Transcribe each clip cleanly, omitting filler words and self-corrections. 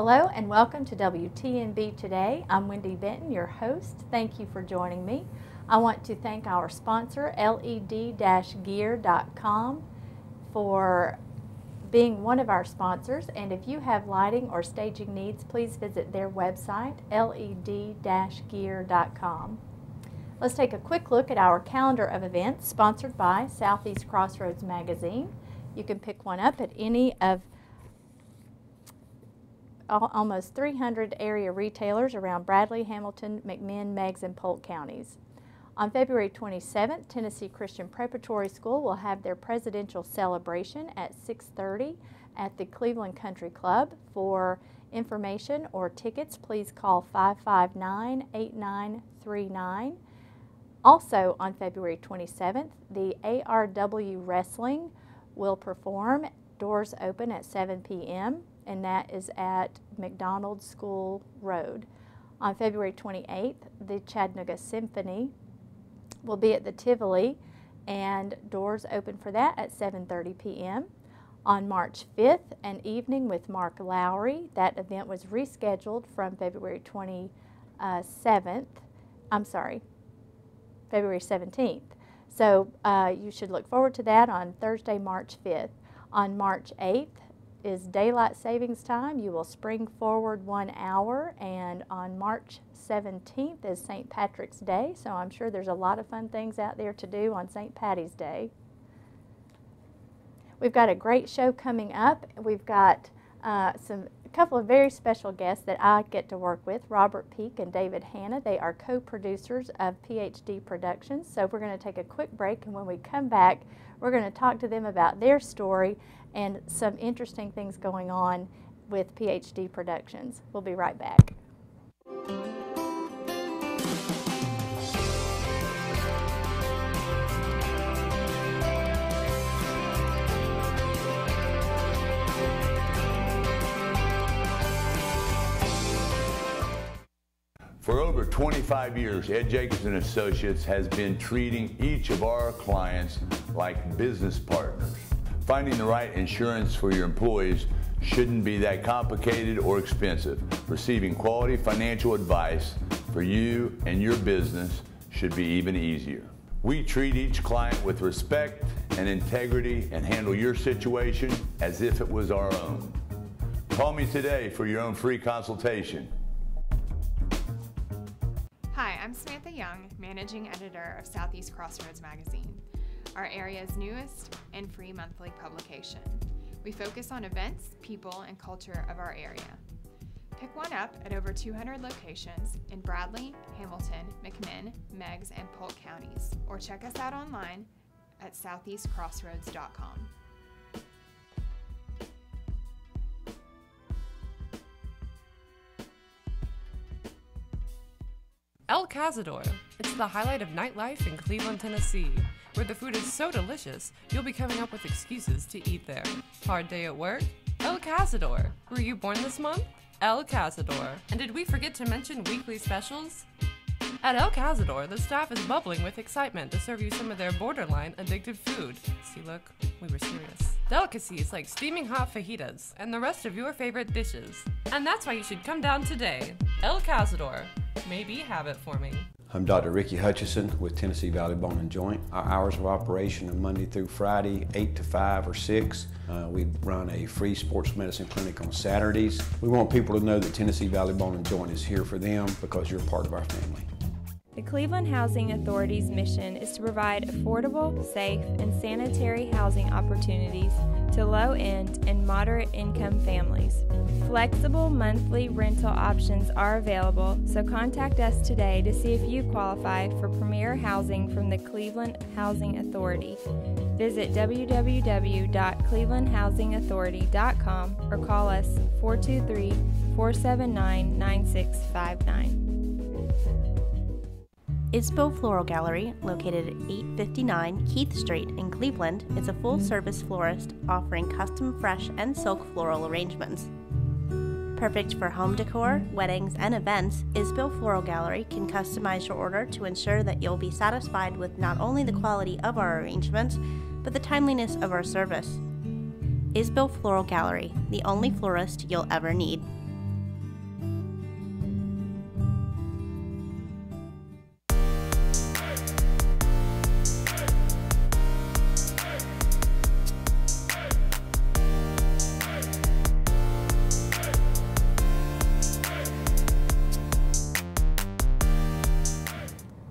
Hello and welcome to WTNB Today. I'm Wendy Benton, your host. Thank you for joining me. I want to thank our sponsor, led-gear.com, for being one of our sponsors. And if you have lighting or staging needs, please visit their website, led-gear.com. Let's take a quick look at our calendar of events sponsored by Southeast Crossroads Magazine. You can pick one up at any of almost 300 area retailers around Bradley, Hamilton, McMinn, Meigs, and Polk counties. On February 27th, Tennessee Christian Preparatory School will have their presidential celebration at 6:30 at the Cleveland Country Club. For information or tickets, please call 559-8939. Also on February 27th, the ARW Wrestling will perform. Doors open at 7 p.m. and that is at McDonald School Road. On February 28th, the Chattanooga Symphony will be at the Tivoli, and doors open for that at 7:30 p.m. On March 5th, an evening with Mark Lowry. That event was rescheduled from February 17th. So you should look forward to that on Thursday, March 5th. On March 8th is daylight savings time. You will spring forward 1 hour, and on March 17th is St. Patrick's Day, so I'm sure there's a lot of fun things out there to do on St. Patty's Day. We've got a great show coming up. We've got a couple of very special guests that I get to work with, Robert Peak and David Hanna. They are co-producers of PhD Productions. So we're going to take a quick break, and when we come back, we're going to talk to them about their story and some interesting things going on with PhD Productions. We'll be right back. For over 25 years, Ed Jacobs & Associates has been treating each of our clients like business partners. Finding the right insurance for your employees shouldn't be that complicated or expensive. Receiving quality financial advice for you and your business should be even easier. We treat each client with respect and integrity and handle your situation as if it was our own. Call me today for your own free consultation. Hi, I'm Samantha Young, Managing Editor of Southeast Crossroads Magazine, our area's newest and free monthly publication. We focus on events, people, and culture of our area. Pick one up at over 200 locations in Bradley, Hamilton, McMinn, Meigs, and Polk counties, or check us out online at southeastcrossroads.com. El Cazador. It's the highlight of nightlife in Cleveland, Tennessee, where the food is so delicious, you'll be coming up with excuses to eat there. Hard day at work? El Cazador. Were you born this month? El Cazador. And did we forget to mention weekly specials? At El Cazador, the staff is bubbling with excitement to serve you some of their borderline addictive food. See, look, we were serious. Delicacies like steaming hot fajitas and the rest of your favorite dishes. And that's why you should come down today. El Cazador. Maybe have it for me. I'm Dr. Ricky Hutchison with Tennessee Valley Bone and Joint. Our hours of operation are Monday through Friday, 8 to 5 or 6. We run a free sports medicine clinic on Saturdays. We want people to know that Tennessee Valley Bone and Joint is here for them because you're part of our family. The Cleveland Housing Authority's mission is to provide affordable, safe, and sanitary housing opportunities to low-end and moderate-income families. Flexible monthly rental options are available, so contact us today to see if you qualify for premier housing from the Cleveland Housing Authority. Visit www.clevelandhousingauthority.com or call us 423-479-9659. Isbo Floral Gallery, located at 859 Keith Street in Cleveland, is a full-service florist offering custom fresh and silk floral arrangements. Perfect for home decor, weddings, and events, Isbo Floral Gallery can customize your order to ensure that you'll be satisfied with not only the quality of our arrangements, but the timeliness of our service. Isbo Floral Gallery, the only florist you'll ever need.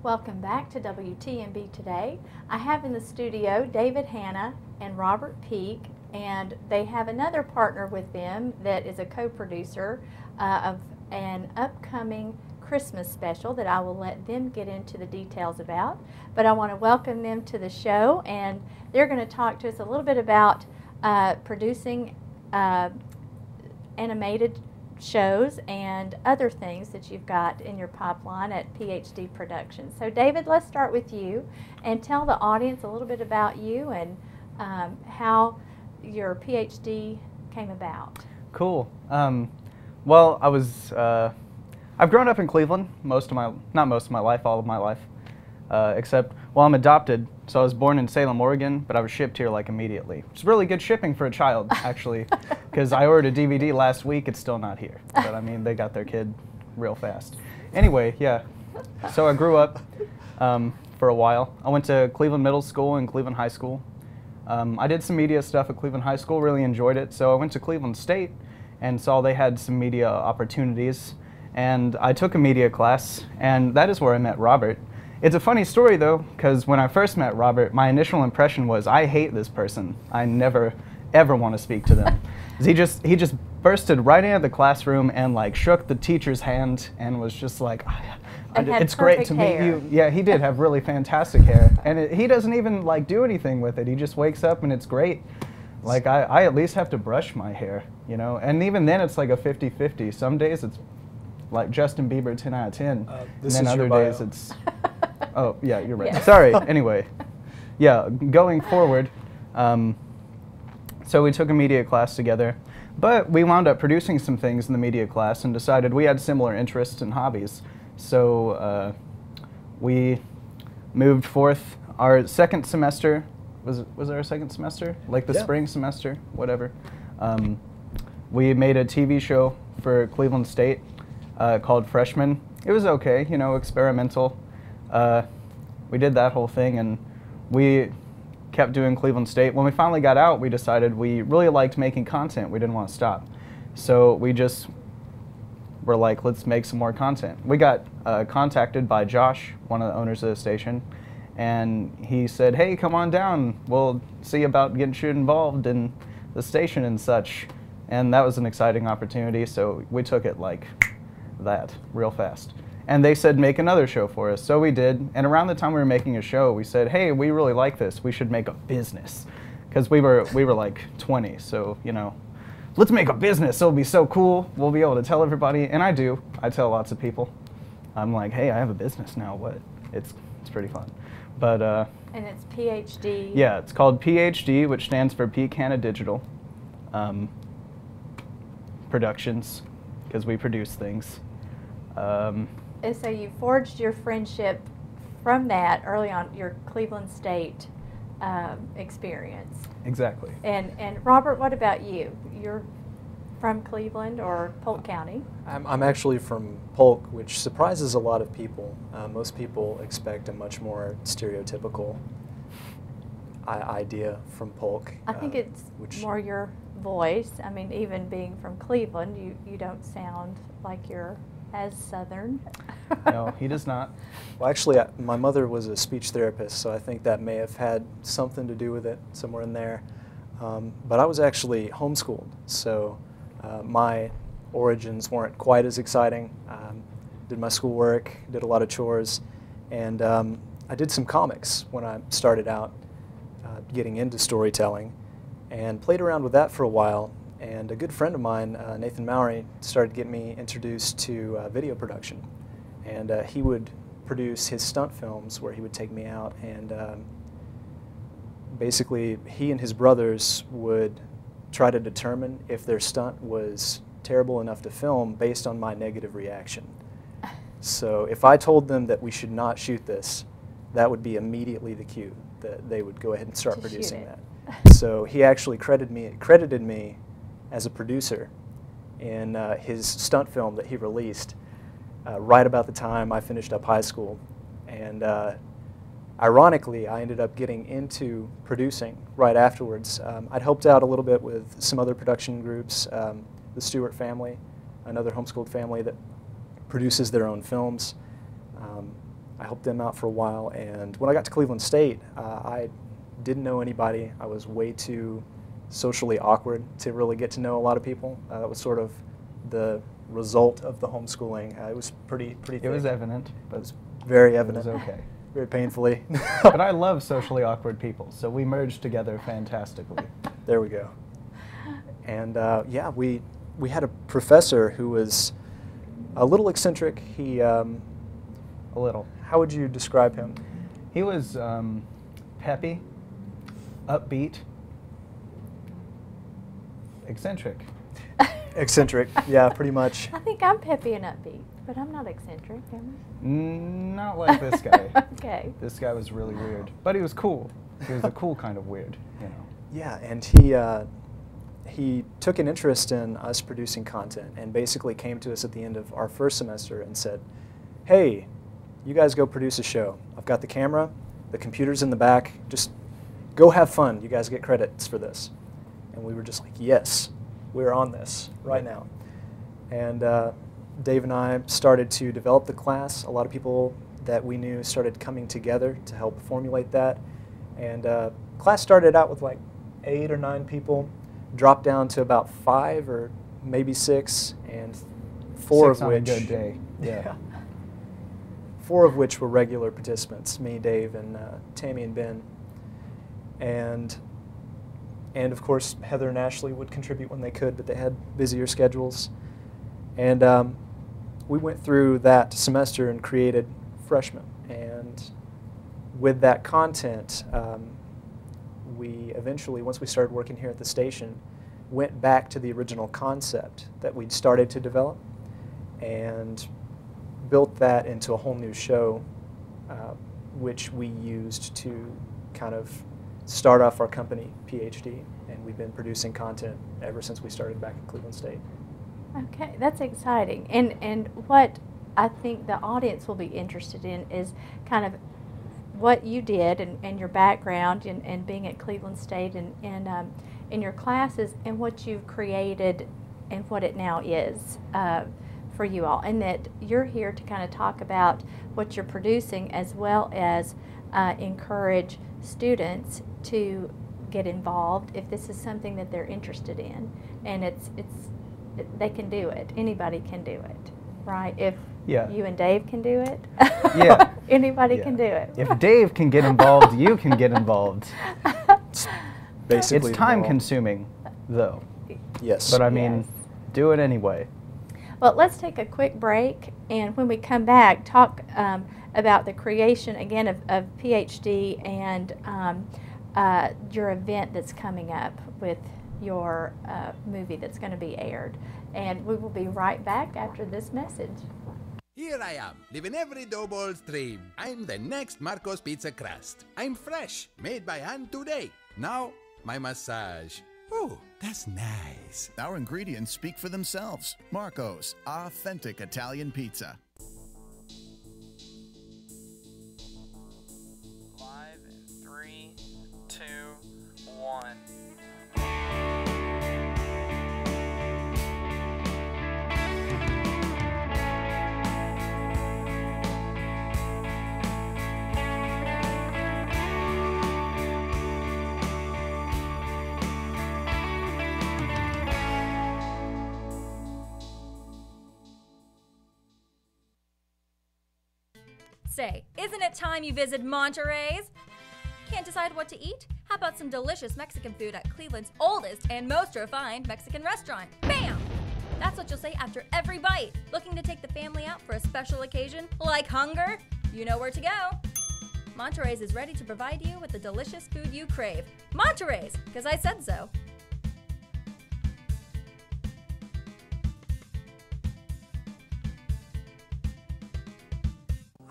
Welcome back to WTNB Today. I have in the studio David Hanna and Robert Peak, and they have another partner with them that is a co-producer of an upcoming Christmas special that I will let them get into the details about. But I want to welcome them to the show, and they're going to talk to us a little bit about producing animated shows and other things that you've got in your pipeline at PhD Productions. So David, let's start with you and tell the audience a little bit about you and how your PhD came about. Cool. Well, I've grown up in Cleveland not most of my life, all of my life, except, well, I'm adopted, so I was born in Salem, Oregon, but I was shipped here like immediately. It's really good shipping for a child, actually, because I ordered a DVD last week, it's still not here. But I mean, they got their kid real fast. Anyway, yeah, so I grew up for a while. I went to Cleveland Middle School and Cleveland High School. I did some media stuff at Cleveland High School, really enjoyed it, so I went to Cleveland State and saw they had some media opportunities. And I took a media class, and that is where I met Robert. It's a funny story, though, because when I first met Robert, my initial impression was, I hate this person. I never, ever want to speak to them. he just bursted right into the classroom and like shook the teacher's hand and was just like, it's great to meet you. Yeah, he did have really fantastic hair, and he doesn't even like do anything with it. He just wakes up and it's great. Like I at least have to brush my hair, you know, and even then it's like a 50-50. Some days it's like Justin Bieber 10 out of 10, and then other days it's, oh yeah, you're right. Yes. Sorry, anyway. Yeah, going forward, so we took a media class together, but we wound up producing some things in the media class and decided we had similar interests and hobbies. So we moved forth. Our second semester, was there a second semester? Like the spring semester, whatever. We made a TV show for Cleveland State called Freshman. It was okay, you know, experimental. We did that whole thing, and we kept doing Cleveland State. When we finally got out, we decided we really liked making content. We didn't want to stop. So we just were like, let's make some more content. We got contacted by Josh, one of the owners of the station, and he said, hey, come on down. We'll see about getting you involved in the station and such. And that was an exciting opportunity, so we took it like that real fast. And they said make another show for us, so we did. And around the time we were making a show, we said, hey, we really like this, we should make a business, because we were like 20, so you know, let's make a business, it'll be so cool, we'll be able to tell everybody. And I tell lots of people. I'm like, hey, I have a business now, what? It's pretty fun. But and it's PhD. Yeah, it's called PhD, which stands for Peak Hanna Digital Productions, because we produce things. And so you forged your friendship from that early on, your Cleveland State experience. Exactly. And Robert, what about you? You're from Cleveland or Polk County? I'm actually from Polk, which surprises a lot of people. Most people expect a much more stereotypical idea from Polk. I think it's more your voice. I mean, even being from Cleveland, you don't sound like you're as Southern. No, he does not. Well, actually, my mother was a speech therapist, so I think that may have had something to do with it somewhere in there. But I was actually homeschooled, so my origins weren't quite as exciting. Did my schoolwork, did a lot of chores, and I did some comics when I started out getting into storytelling, and played around with that for a while. And a good friend of mine, Nathan Mowry, started getting me introduced to video production. And he would produce his stunt films where he would take me out, and basically he and his brothers would try to determine if their stunt was terrible enough to film based on my negative reaction. So if I told them that we should not shoot this, that would be immediately the cue that they would go ahead and start producing that. So he actually credited me as a producer in his stunt film that he released right about the time I finished up high school. And ironically, I ended up getting into producing right afterwards. I'd helped out a little bit with some other production groups, the Stewart family, another homeschooled family that produces their own films. I helped them out for a while, and when I got to Cleveland State, I didn't know anybody. I was way too socially awkward to really get to know a lot of people. That was sort of the result of the homeschooling. It was pretty thick. It was evident, but it was very evident. It was okay. Very painfully. But I love socially awkward people, so we merged together fantastically. There we go. And yeah, we had a professor who was a little eccentric. He A little. How would you describe him? He was peppy, upbeat, eccentric. Eccentric, yeah, pretty much. I think I'm peppy and upbeat, but I'm not eccentric, am Not like this guy. I? Okay. This guy was really weird, but he was cool. He was a cool kind of weird, you know. Yeah, and he took an interest in us producing content and basically came to us at the end of our first semester and said, hey, you guys go produce a show. I've got the camera, the computer's in the back, just go have fun. You guys get credits for this. And we were just like, yes, we're on this right now. And Dave and I started to develop the class. A lot of people that we knew started coming together to help formulate that. And class started out with like 8 or 9 people, dropped down to about 5 or maybe 6, and 4 6 of on a which, good day. Yeah. 4 of which were regular participants, me, Dave, and Tammy and Ben. And of course, Heather and Ashley would contribute when they could, but they had busier schedules. And we went through that semester and created Freshmen. And with that content, we eventually, once we started working here at the station, went back to the original concept that we'd started to develop and built that into a whole new show, which we used to kind of start off our company, PhD, and we've been producing content ever since we started back in Cleveland State. Okay, that's exciting. And what I think the audience will be interested in is kind of what you did and your background and being at Cleveland State and in your classes and what you've created and what it now is for you all. And that you're here to kind of talk about what you're producing as well as encourage students to get involved if this is something that they're interested in. And they can do it. Anybody can do it, right? If you and Dave can do it, anybody can do it. If Dave can get involved, you can get involved. Basically, it's time consuming, though. Yes. But I mean, do it anyway. Well, let's take a quick break, and when we come back, talk about the creation again of PhD and your event that's coming up with your movie that's going to be aired. And we will be right back after this message. Here I am, living every doughball's dream. I'm the next Marco's Pizza crust. I'm fresh, made by hand today. Now, my massage. Oh, that's nice. Our ingredients speak for themselves. Marco's, authentic Italian pizza. Live in 3, 2, 1. Say, isn't it time you visit Monterey's? Can't decide what to eat? How about some delicious Mexican food at Cleveland's oldest and most refined Mexican restaurant? Bam! That's what you'll say after every bite. Looking to take the family out for a special occasion, like hunger? You know where to go. Monterey's is ready to provide you with the delicious food you crave. Monterey's, because I said so.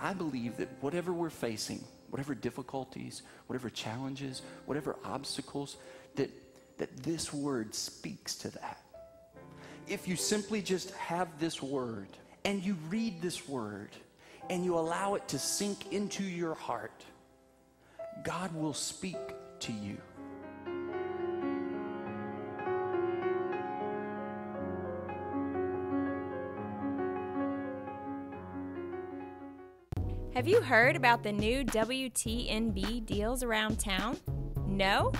I believe that whatever we're facing, whatever difficulties, whatever challenges, whatever obstacles, that this word speaks to that. If you simply just have this word and you read this word and you allow it to sink into your heart, God will speak to you. Have you heard about the new WTNB deals around town? No?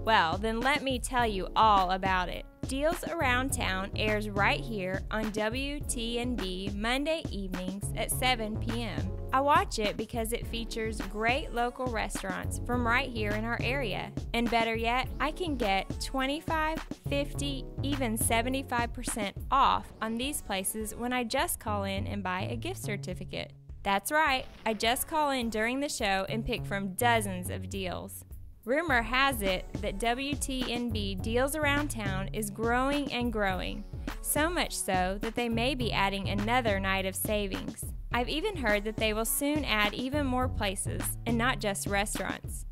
Well, then let me tell you all about it. Deals Around Town airs right here on WTNB Monday evenings at 7 p.m. I watch it because it features great local restaurants from right here in our area. And better yet, I can get 25, 50, even 75% off on these places when I just call in and buy a gift certificate. That's right, I just call in during the show and pick from dozens of deals. Rumor has it that WTNB Deals Around Town is growing and growing, so much so that they may be adding another night of savings. I've even heard that they will soon add even more places, and not just restaurants.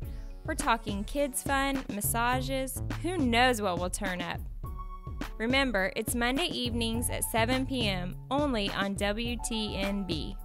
We're talking kids fun, massages, who knows what will turn up. Remember, it's Monday evenings at 7 p.m. only on WTNB.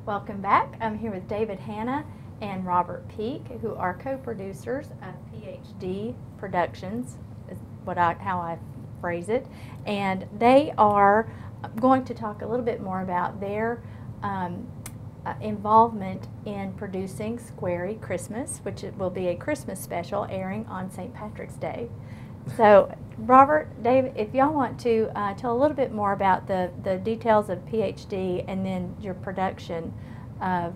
Welcome back. I'm here with David Hanna and Robert Peak, who are co-producers of PhD Productions, is how I phrase it, and they are going to talk a little bit more about their involvement in producing Squarey Christmas, which will be a Christmas special airing on St. Patrick's Day. So, Robert, Dave, if y'all want to tell a little bit more about the details of PhD and then your production of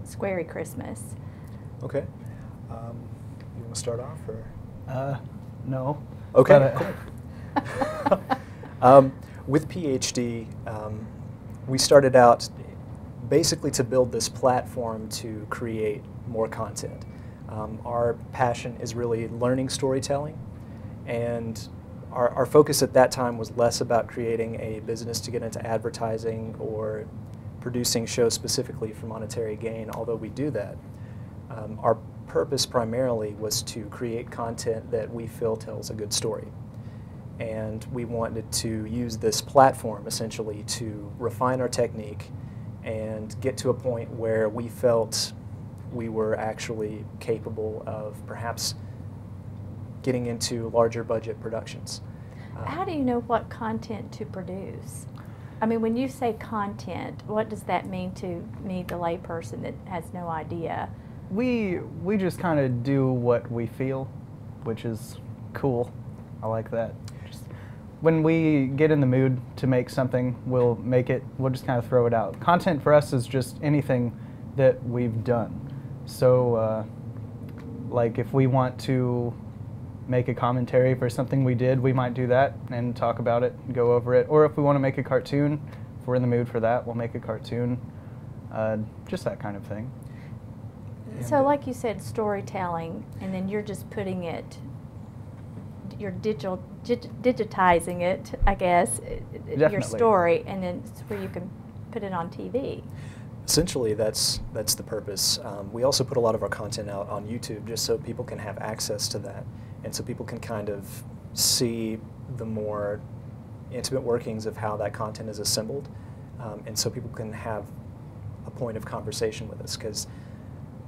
Squarey Christmas. Okay. You want to start off, or? No. Okay, cool. With PhD, we started out basically to build this platform to create more content. Our passion is really learning storytelling. And our focus at that time was less about creating a business to get into advertising or producing shows specifically for monetary gain, although we do that. Our purpose primarily was to create content that we feel tells a good story. And we wanted to use this platform essentially to refine our technique and get to a point where we felt we were actually capable of perhaps getting into larger budget productions. How do you know what content to produce? I mean, when you say content, what does that mean to me, the layperson that has no idea? We just kind of do what we feel, which is cool. I like that. Just when we get in the mood to make something, we'll make it. We'll just kind of throw it out. Content for us is just anything that we've done. So, like if we want to make a commentary for something we did, we might do that and talk about it and go over it. Or if we want to make a cartoon, if we're in the mood for that, we'll make a cartoon. Just that kind of thing. So like you said, storytelling, and then you're just putting it, you're digitizing it, I guess, your story, and then it's where you can put it on TV. Essentially, that's the purpose. We also put a lot of our content out on YouTube just so people can have access to that, and so people can kind of see the more intimate workings of how that content is assembled, and so people can have a point of conversation with us, because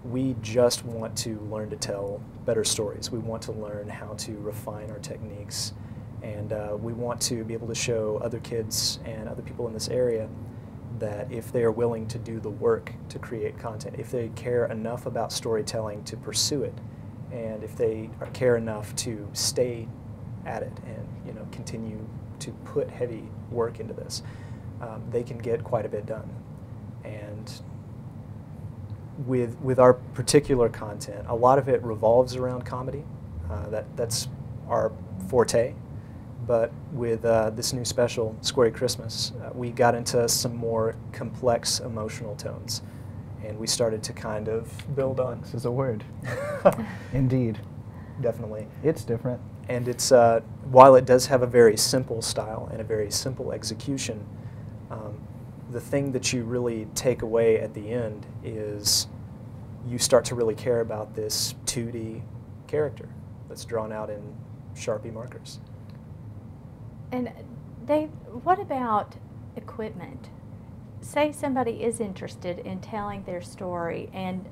we just want to learn to tell better stories. We want to learn how to refine our techniques, and we want to be able to show other kids and other people in this area that if they are willing to do the work to create content, if they care enough about storytelling to pursue it, and if they care enough to stay at it and continue to put heavy work into this, they can get quite a bit done. And with our particular content, a lot of it revolves around comedy. That's our forte. But with this new special, Squarey Christmas, we got into some more complex emotional tones. And we started to kind of build on. This is a word. Indeed. Definitely. It's different. And it's, while it does have a very simple style and a very simple execution, the thing that you really take away at the end is you start to really care about this 2D character that's drawn out in Sharpie markers. And Dave, what about equipment? say somebody is interested in telling their story, and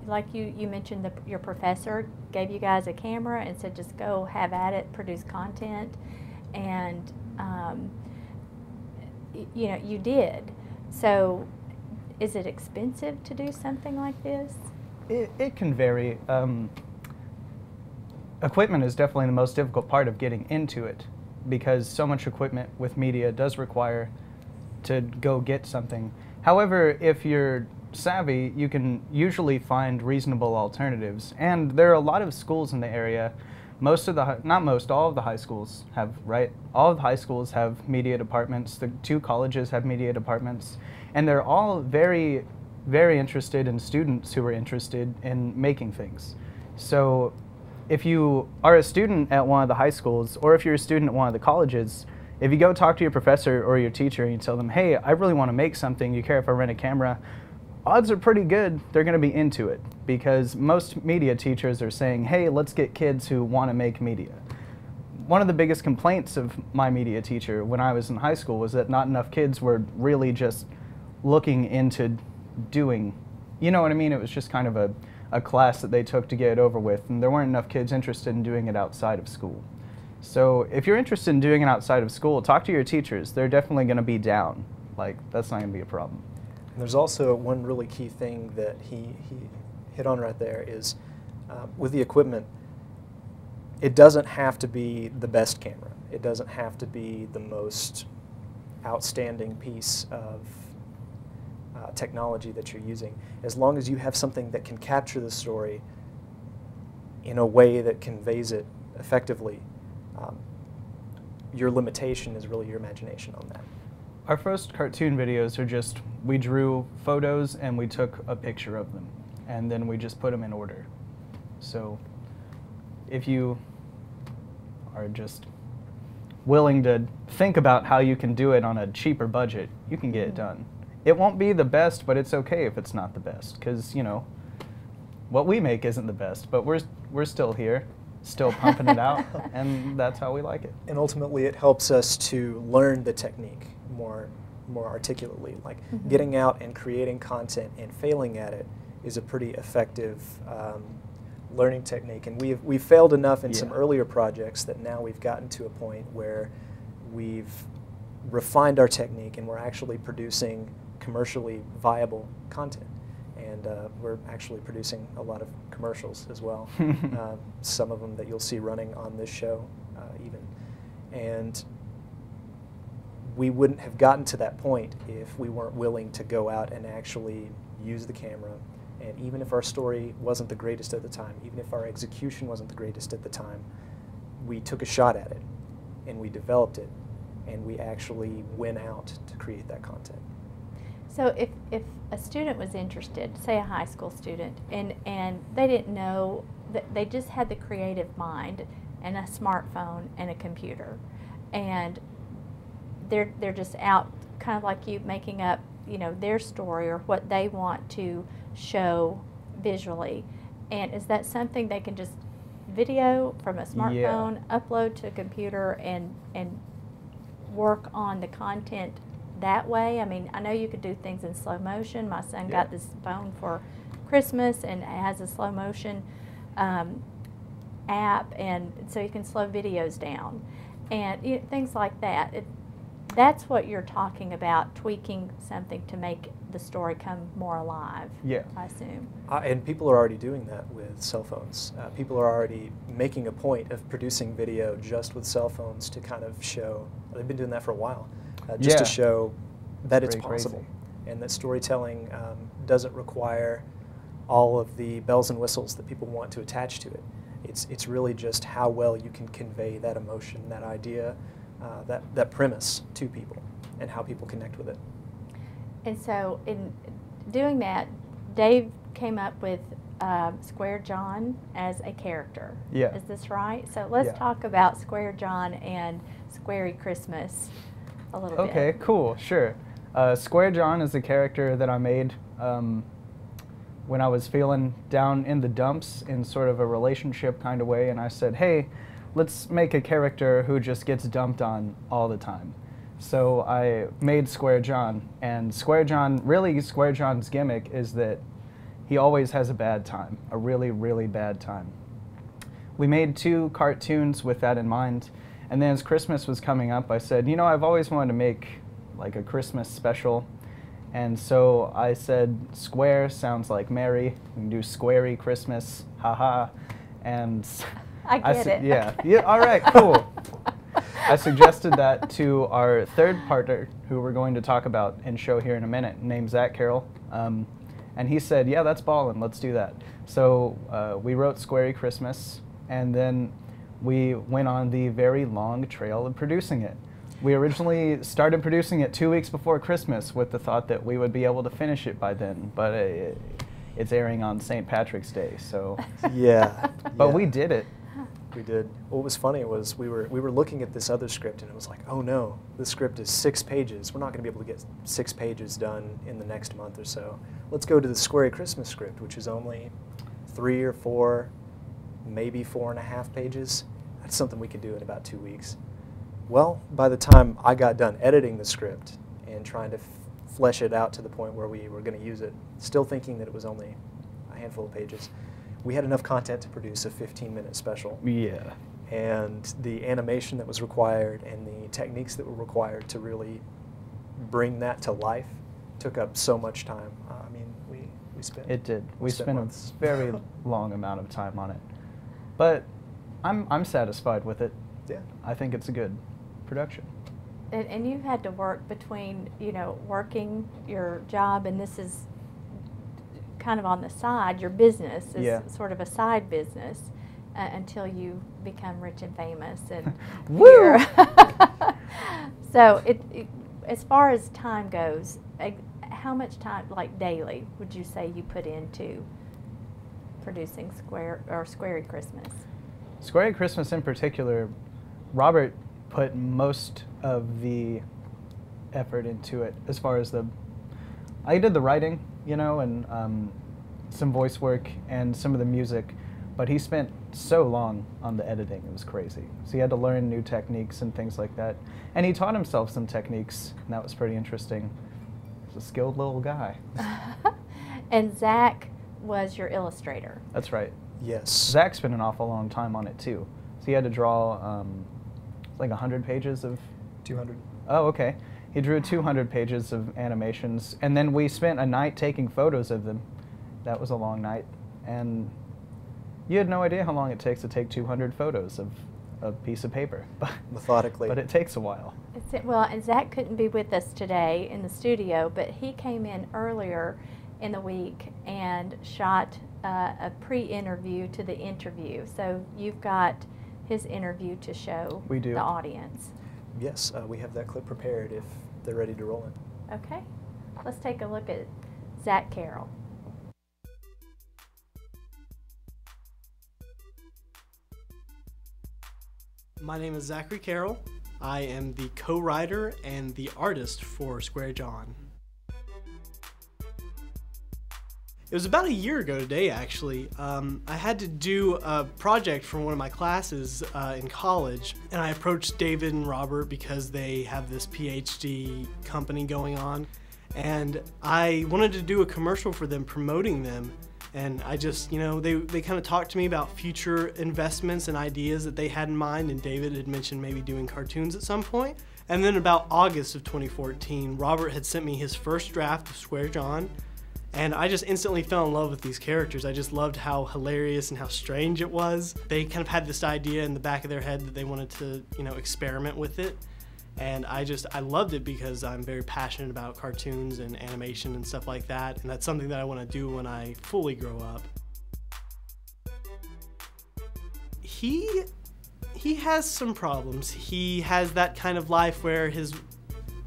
like you mentioned, your professor gave you guys a camera and said just go have at it, produce content, and you know, you did. So is it expensive to do something like this? It can vary. Equipment is definitely the most difficult part of getting into it, because so much equipment with media does require to go get something. However, if you're savvy, you can usually find reasonable alternatives, and there are a lot of schools in the area. Most of the, not most, all of the high schools have, right? All of the high schools have media departments. The 2 colleges have media departments, and they're all very, very interested in students who are interested in making things. So if you are a student at one of the high schools, or if you're a student at one of the colleges, if you go talk to your professor or your teacher and you tell them, hey, I really want to make something, you care if I rent a camera, odds are pretty good they're going to be into it, because most media teachers are saying, hey, let's get kids who want to make media. One of the biggest complaints of my media teacher when I was in high school was that not enough kids were really just looking into doing, you know what I mean? It was just kind of a class that they took to get it over with, and there weren't enough kids interested in doing it outside of school. So if you're interested in doing it outside of school, talk to your teachers. They're definitely going to be down. Like, that's not going to be a problem. And there's also one really key thing that he hit on right there is with the equipment, it doesn't have to be the best camera. It doesn't have to be the most outstanding piece of technology that you're using. As long as you have something that can capture the story in a way that conveys it effectively, your limitation is really your imagination on that. Our first cartoon videos are just, we drew photos and we took a picture of them, and then we just put them in order. So if you are just willing to think about how you can do it on a cheaper budget, you can get it done. It won't be the best, but it's okay if it's not the best, because, you know, what we make isn't the best, but we're still here, still pumping it out, and that's how we like it. And ultimately it helps us to learn the technique more articulately. Like getting out and creating content and failing at it is a pretty effective learning technique. And we've failed enough in some earlier projects that now we've gotten to a point where we've refined our technique and we're actually producing commercially viable content. And we're actually producing a lot of commercials as well. Some of them that you'll see running on this show even. And we wouldn't have gotten to that point if we weren't willing to go out and actually use the camera. And even if our story wasn't the greatest at the time, even if our execution wasn't the greatest at the time, we took a shot at it and we developed it and we actually went out to create that content. So if a student was interested, say a high school student, and they didn't know, that they just had the creative mind and a smartphone and a computer, and they're just out kind of like you, making up, you know, their story or what they want to show visually. And is that something they can just video from a smartphone, upload to a computer, and work on the content that way? I mean, I know you could do things in slow motion. My son got this phone for Christmas and it has a slow motion app, and so you can slow videos down and things like that. That's what you're talking about, tweaking something to make the story come more alive, I assume. And people are already doing that with cell phones. People are already making a point of producing video just with cell phones to kind of show, they've been doing that for a while, just to show that it's possible. And that storytelling doesn't require all of the bells and whistles that people want to attach to it. It's really just how well you can convey that emotion, that idea, that premise to people, and how people connect with it. And so in doing that, Dave came up with Square John as a character. Yeah. Is this right? So let's talk about Square John and Squarey Christmas a little bit. Okay, cool, sure. Square John is a character that I made when I was feeling down in the dumps in sort of a relationship kind of way, and I said, hey, let's make a character who just gets dumped on all the time. So I made Square John, and Square John's gimmick is that he always has a bad time, a really, really bad time. We made 2 cartoons with that in mind, and then as Christmas was coming up, I said, you know, I've always wanted to make like a Christmas special, and so I said, Square sounds like Merry, we can do Squarey Christmas, haha, and I get it. Yeah, yeah, all right, cool. I suggested that to our third partner, who we're going to talk about and show here in a minute, named Zach Carroll. And he said, yeah, that's ballin', let's do that. So we wrote Squarey Christmas, and then we went on the very long trail of producing it. We originally started producing it 2 weeks before Christmas with the thought that we would be able to finish it by then, but it's airing on St. Patrick's Day, so. Yeah. But we did it. We did. What was funny was we were looking at this other script, and it was like, oh no, this script is 6 pages. We're not going to be able to get 6 pages done in the next month or so. Let's go to the Squarey Christmas script, which is only 3 or 4, maybe 4.5 pages. That's something we could do in about 2 weeks. Well, by the time I got done editing the script and trying to flesh it out to the point where we were going to use it, still thinking that it was only a handful of pages, we had enough content to produce a 15-minute special. Yeah. And the animation that was required and the techniques that were required to really bring that to life took up so much time. I mean, we spent. It did. We spent months. a very long amount of time on it, but I'm satisfied with it. Yeah. I think it's a good production. And you've had to work between, you know, working your job, and this is kind of on the side. Your business is sort of a side business until you become rich and famous. And woo! So as far as time goes, how much time, like daily, would you say you put into producing Squarey Christmas? Squarey Christmas in particular, Robert put most of the effort into it as far as I did the writing, you know, and some voice work and some of the music, but he spent so long on the editing, it was crazy. So he had to learn new techniques and things like that. And he taught himself some techniques, and that was pretty interesting. He's a skilled little guy. And Zach was your illustrator. That's right. Yes. Zach spent an awful long time on it too. So he had to draw like 100 pages of... 200. Oh, okay. He drew 200 pages of animations, and then we spent a night taking photos of them. That was a long night, and you had no idea how long it takes to take 200 photos of a piece of paper. Methodically. But it takes a while. Well, and Zach couldn't be with us today in the studio, but he came in earlier in the week and shot a pre-interview to the interview. So you've got his interview to show the audience. Yes, we have that clip prepared if they're ready to roll it. Okay, let's take a look at Zach Carroll. My name is Zachary Carroll. I am the co-writer and the artist for Square John. It was about a year ago today, actually. I had to do a project for one of my classes in college, and I approached David and Robert because they have this PhD company going on, and I wanted to do a commercial for them promoting them. And I just, you know, they kind of talked to me about future investments and ideas that they had in mind, and David had mentioned maybe doing cartoons at some point. And then about August of 2014, Robert had sent me his first draft of Square John, and I just instantly fell in love with these characters. I just loved how hilarious and how strange it was. They kind of had this idea in the back of their head that they wanted to, you know, experiment with it. And I loved it because I'm very passionate about cartoons and animation and stuff like that, and that's something that I want to do when I fully grow up. He has some problems. He has that kind of life where his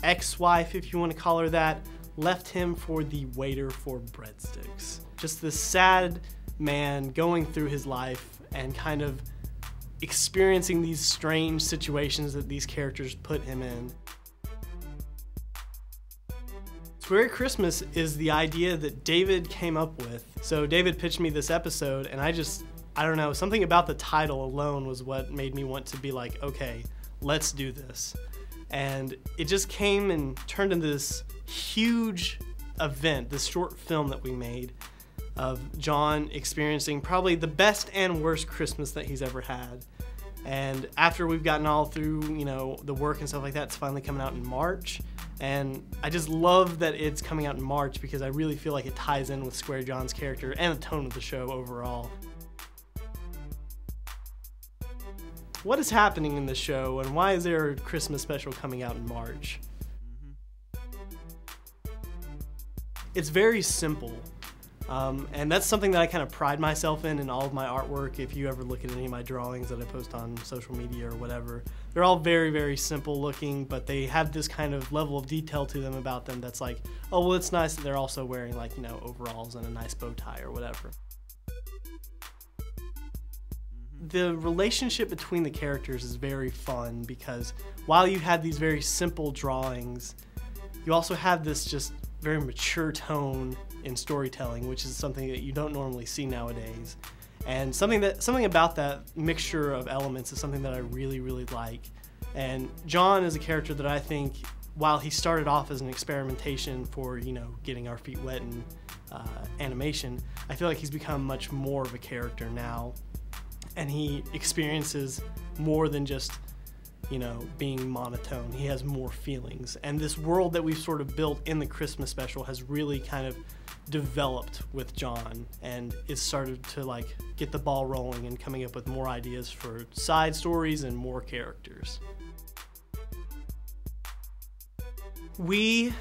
ex-wife, if you want to call her that, left him for the waiter for breadsticks. Just this sad man going through his life and kind of experiencing these strange situations that these characters put him in. Squarey Christmas is the idea that David came up with. So David pitched me this episode, and I don't know, something about the title alone was what made me want to be like, okay, let's do this. And it just came and turned into this huge event, this short film that we made of John experiencing probably the best and worst Christmas that he's ever had. And after we've gotten all through, you know, the work and stuff like that, it's finally coming out in March. And I just love that it's coming out in March because I really feel like it ties in with Square John's character and the tone of the show overall. What is happening in the show, and why is there a Christmas special coming out in March? It's very simple. And that's something that I kind of pride myself in all of my artwork. If you ever look at any of my drawings that I post on social media or whatever, they're all very, very simple looking, but they have this kind of level of detail to them about them that's like, oh, well, it's nice that they're also wearing, like, you know, overalls and a nice bow tie or whatever. The relationship between the characters is very fun because while you have these very simple drawings, you also have this just very mature tone in storytelling, which is something that you don't normally see nowadays. And something about that mixture of elements is something that I really, really like. And John is a character that I think, while he started off as an experimentation for, you know, getting our feet wet in animation, I feel like he's become much more of a character now. And he experiences more than just, you know, being monotone. He has more feelings. And this world that we've sort of built in the Christmas special has really kind of developed with John, and it's started to like get the ball rolling and coming up with more ideas for side stories and more characters. We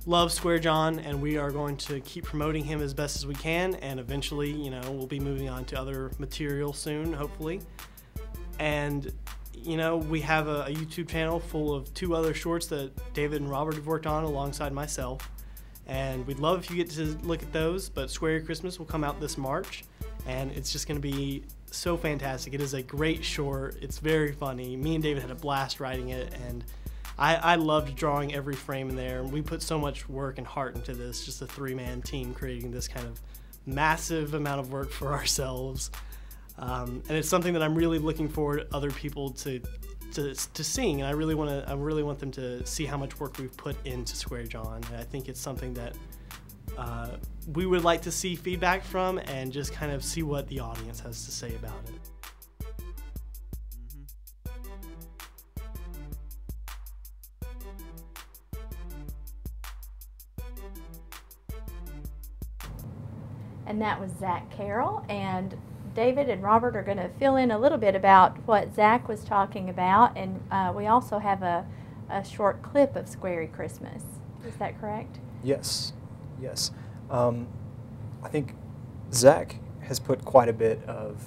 love Square John, and we are going to keep promoting him as best as we can, and eventually, you know, we'll be moving on to other material soon, hopefully. And you know, we have a YouTube channel full of 2 other shorts that David and Robert have worked on alongside myself. And we'd love if you get to look at those, but Square Christmas will come out this March, and it's just going to be so fantastic. It is a great short. It's very funny. Me and David had a blast writing it, and I loved drawing every frame in there. And we put so much work and heart into this, just a 3-man team creating this kind of massive amount of work for ourselves. And it's something that I'm really looking forward to other people to seeing, and I really want them to see how much work we've put into Square John. And I think it's something that we would like to see feedback from, and just kind of see what the audience has to say about it. And that was Zach Carroll, and David and Robert are going to fill in a little bit about what Zach was talking about, and we also have a short clip of Square Christmas. Is that correct? Yes, yes. I think Zach has put quite a bit of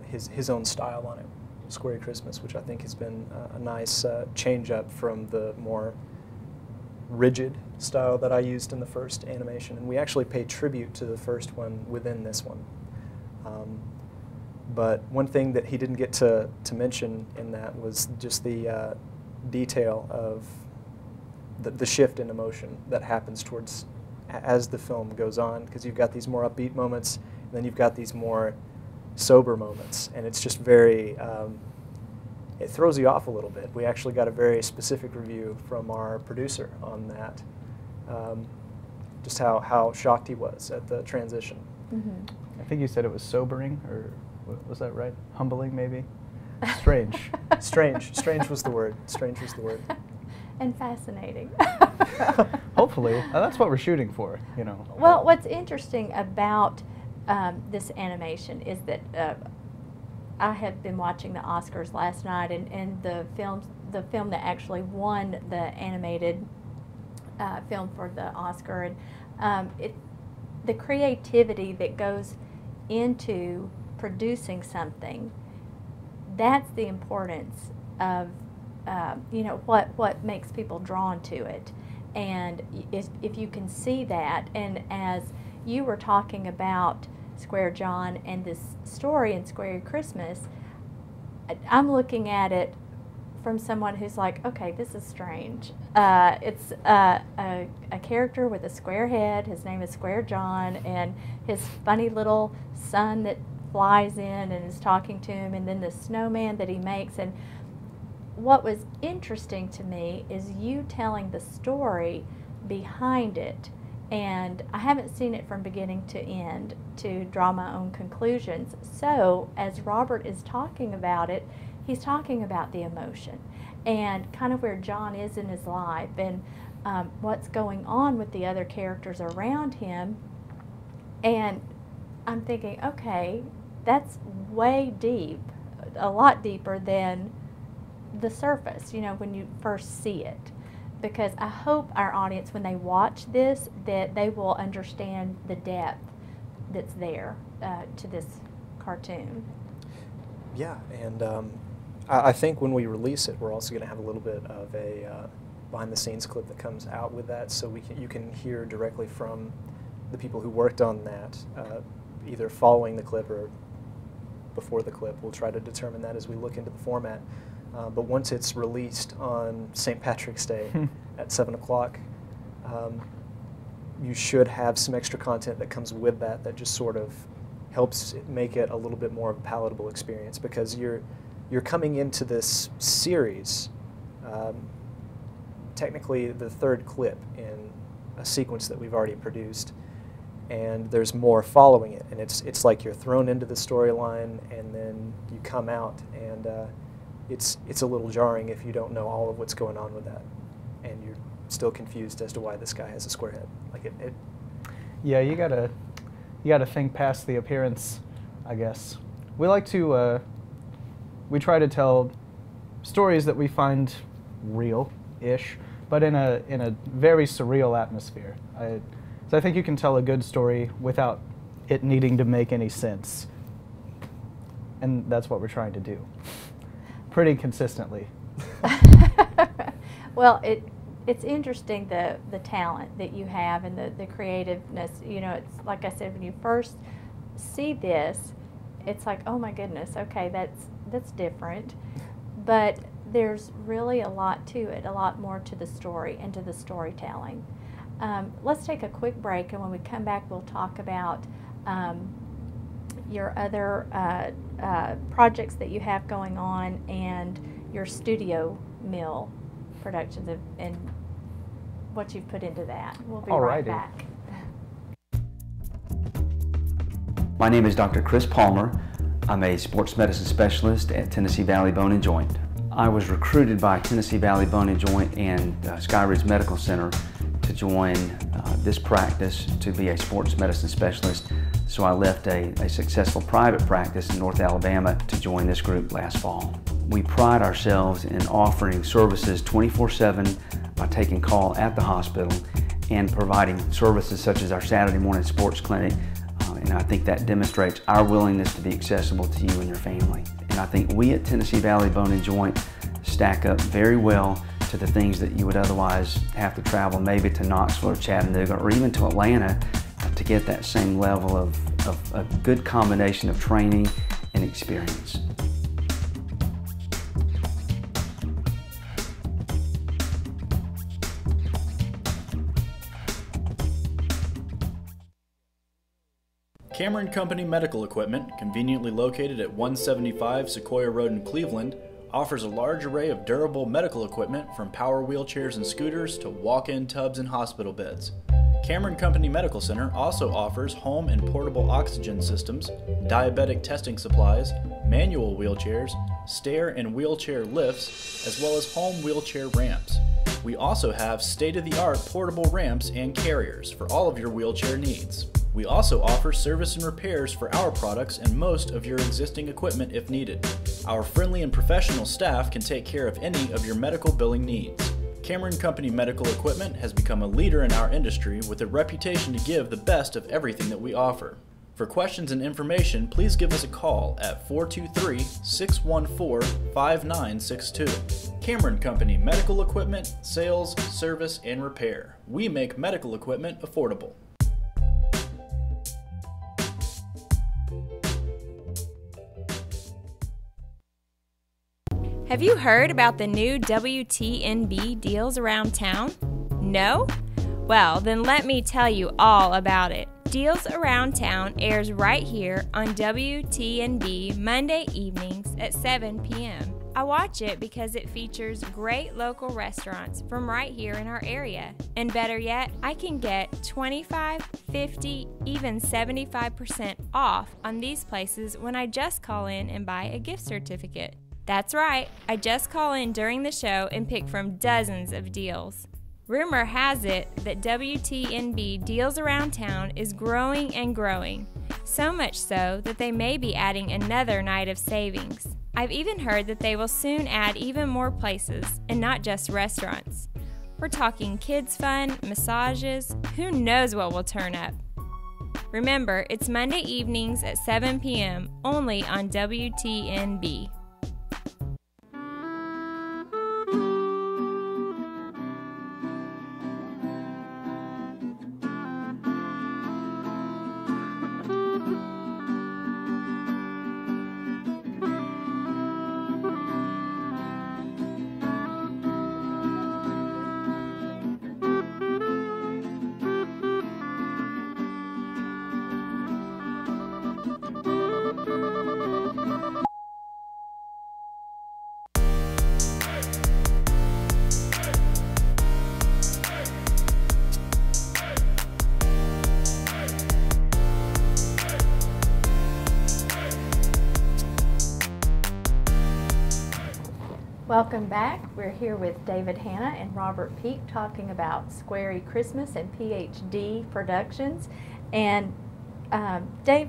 his own style on it, Square Christmas, which I think has been a nice change up from the more rigid style that I used in the first animation. And we actually pay tribute to the first one within this one. But one thing that he didn't get to mention in that was just the detail of the shift in emotion that happens towards as the film goes on, because you've got these more upbeat moments, and then you've got these more sober moments, and it's just very, it throws you off a little bit. We actually got a very specific review from our producer on that, just how shocked he was at the transition. Mm-hmm. I think you said it was sobering, or was that right? Humbling, maybe? Strange. Strange was the word. Strange was the word. And fascinating. Hopefully. That's what we're shooting for, you know. Well, what's interesting about this animation is that I had been watching the Oscars last night, and the film that actually won the animated film for the Oscar, and the creativity that goes into producing something, that's the importance of you know, what makes people drawn to it. And if you can see that, and as you were talking about Square John and this story in Square Christmas, I'm looking at it from someone who's like, okay, this is strange. It's a character with a square head. His name is Square John, and his funny little son that flies in and is talking to him, and then the snowman that he makes. And what was interesting to me is you telling the story behind it. And I haven't seen it from beginning to end to draw my own conclusions. So as Robert is talking about it, he's talking about the emotion and kind of where John is in his life and what's going on with the other characters around him. And I'm thinking, okay, that's way deep, a lot deeper than the surface, you know, when you first see it. Because I hope our audience, when they watch this, that they will understand the depth that's there to this cartoon. Yeah, and I think when we release it, we're also going to have a little bit of a behind-the-scenes clip that comes out with that, so you can hear directly from the people who worked on that, either following the clip or before the clip. We'll try to determine that as we look into the format. But once it's released on St. Patrick's Day at 7 o'clock, you should have some extra content that comes with that just sort of helps make it a little bit more of a palatable experience, because you're coming into this series, technically the third clip in a sequence that we've already produced, and there's more following it, and it's like you're thrown into the storyline and then you come out, and it's a little jarring if you don't know all of what's going on with that, and you're still confused as to why this guy has a square head. Like it. Yeah, you gotta think past the appearance, I guess. We like to we try to tell stories that we find real-ish, but in a very surreal atmosphere. So I think you can tell a good story without it needing to make any sense, and that's what we're trying to do. Pretty consistently. Well, it's interesting the talent that you have and the creativeness. You know, it's like I said, when you first see this, it's like, oh my goodness, okay, that's different. But there's really a lot to it, a lot more to the story and to the storytelling. Let's take a quick break, and when we come back, we'll talk about your other projects that you have going on and your studio mill productions and what you've put into that. We'll be right back. My name is Dr. Chris Palmer. I'm a sports medicine specialist at Tennessee Valley Bone and Joint. I was recruited by Tennessee Valley Bone and Joint and Skyridge Medical Center to join this practice to be a sports medicine specialist. So I left a successful private practice in North Alabama to join this group last fall. We pride ourselves in offering services 24/7 by taking call at the hospital and providing services such as our Saturday morning sports clinic. And I think that demonstrates our willingness to be accessible to you and your family. And I think we at Tennessee Valley Bone and Joint stack up very well to the things that you would otherwise have to travel maybe to Knoxville or Chattanooga or even to Atlanta to get that same level of a good combination of training and experience. Cameron Company Medical Equipment, conveniently located at 175 Sequoia Road in Cleveland, offers a large array of durable medical equipment from power wheelchairs and scooters to walk-in tubs and hospital beds. Cameron Company Medical Center also offers home and portable oxygen systems, diabetic testing supplies, manual wheelchairs, stair and wheelchair lifts, as well as home wheelchair ramps. We also have state-of-the-art portable ramps and carriers for all of your wheelchair needs. We also offer service and repairs for our products and most of your existing equipment if needed. Our friendly and professional staff can take care of any of your medical billing needs. Cameron Company Medical Equipment has become a leader in our industry with a reputation to give the best of everything that we offer. For questions and information, please give us a call at 423-614-5962. Cameron Company Medical Equipment, Sales, Service, and Repair. We make medical equipment affordable. Have you heard about the new WTNB deals around town? No? Well, then let me tell you all about it. Deals Around Town airs right here on WTNB Monday evenings at 7 p.m. I watch it because it features great local restaurants from right here in our area. And better yet, I can get 25, 50, even 75% off on these places when I just call in and buy a gift certificate. That's right, I just call in during the show and pick from dozens of deals. Rumor has it that WTNB Deals Around Town is growing and growing, so much so that they may be adding another night of savings. I've even heard that they will soon add even more places, and not just restaurants. We're talking kids fun, massages, who knows what will turn up. Remember, it's Monday evenings at 7 p.m. only on WTNB. Welcome back. We're here with David Hanna and Robert Peak talking about Squarey Christmas and PhD Productions. And Dave,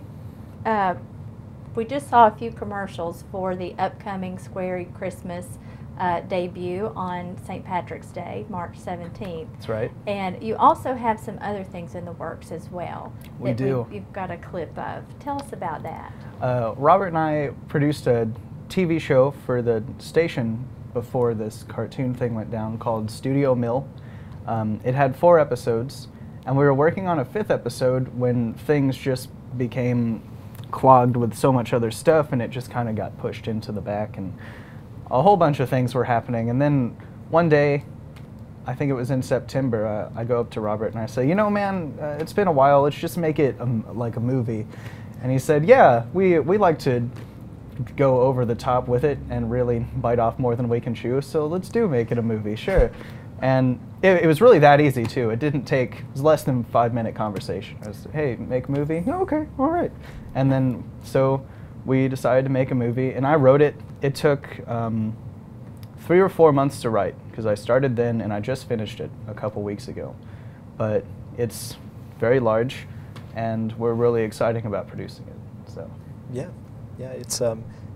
we just saw a few commercials for the upcoming Squarey Christmas debut on St. Patrick's Day, March 17th. That's right. And you also have some other things in the works as well. We do. You've got a clip of. Tell us about that. Robert and I produced a TV show for the station before this cartoon thing went down called Studio Mill. It had 4 episodes, and we were working on a 5th episode when things just became clogged with so much other stuff, and it just kind of got pushed into the back, and a whole bunch of things were happening. And then one day, I think it was in September, I go up to Robert and I say, you know, man, it's been a while, let's just make it like a movie. And he said, yeah, we like to go over the top with it and really bite off more than we can chew, so let's make it a movie, sure. And it was really that easy too. It didn't take, it was less than 5-minute conversation. I was, hey, make a movie? Oh, okay, all right. And then, so we decided to make a movie, and I wrote it. It took 3 or 4 months to write, because I started then and I just finished it a couple weeks ago. But it's very large, and we're really excited about producing it, so. Yeah. Yeah, it's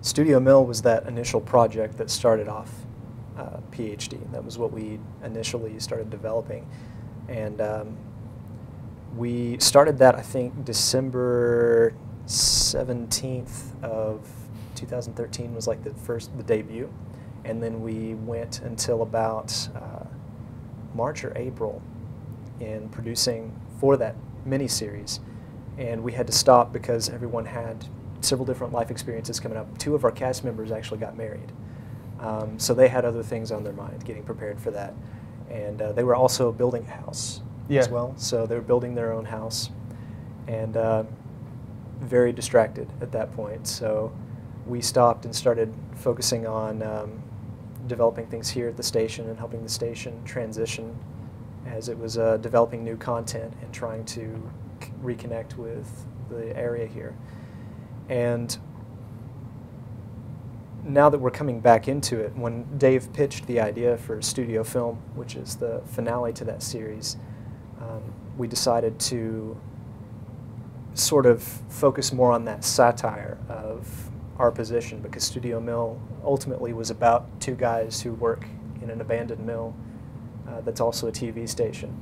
Studio Mill was that initial project that started off PhD. That was what we initially started developing, and we started that, I think, December 17th of 2013 was like the debut, and then we went until about March or April in producing for that miniseries, and we had to stop because everyone had several different life experiences coming up. 2 of our cast members actually got married. So they had other things on their mind, getting prepared for that. And they were also building a house as well. So they were building their own house, and very distracted at that point. So we stopped and started focusing on developing things here at the station and helping the station transition as it was developing new content and trying to reconnect with the area here. And now that we're coming back into it, when Dave pitched the idea for Studio Film, which is the finale to that series, we decided to sort of focus more on that satire of our position, because Studio Mill ultimately was about 2 guys who work in an abandoned mill that's also a TV station.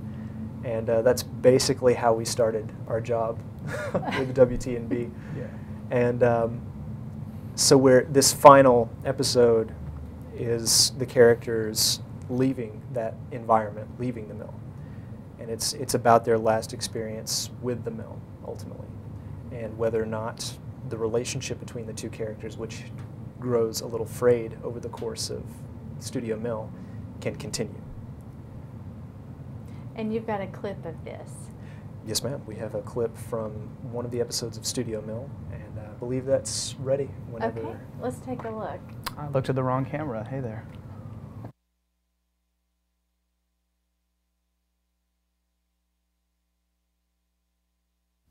And that's basically how we started our job with WTNB. Yeah. And so this final episode is the characters leaving that environment, leaving the mill. And it's about their last experience with the mill, ultimately, and whether or not the relationship between the 2 characters, which grows a little frayed over the course of Studio Mill, can continue. And you've got a clip of this. Yes, ma'am. We have a clip from one of the episodes of Studio Mill, and I believe that's ready whenever. Okay, let's take a look. I looked at the wrong camera. Hey there.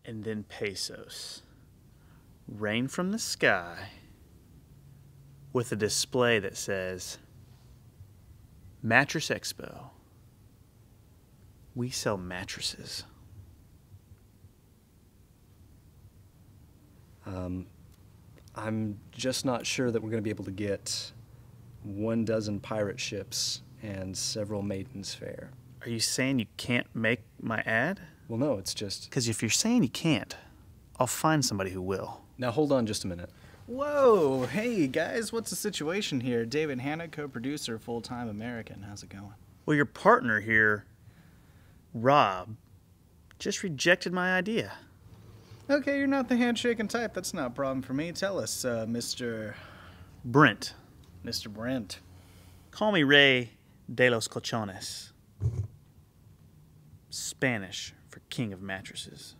And then pesos. Rain from the sky with a display that says Mattress Expo. We sell mattresses. I'm just not sure that we're going to be able to get 12 pirate ships and several maidens fair. Are you saying you can't make my ad? Well, no, it's just... Because if you're saying you can't, I'll find somebody who will. Now, hold on just a minute. Whoa, hey guys, what's the situation here? David Hanna, co-producer, full-time American. How's it going? Well, your partner here, Rob, just rejected my idea. Okay, you're not the handshaking type. That's not a problem for me. Tell us, Mr. Brent. Mr. Brent. Call me Rey de los Colchones. Spanish for king of mattresses.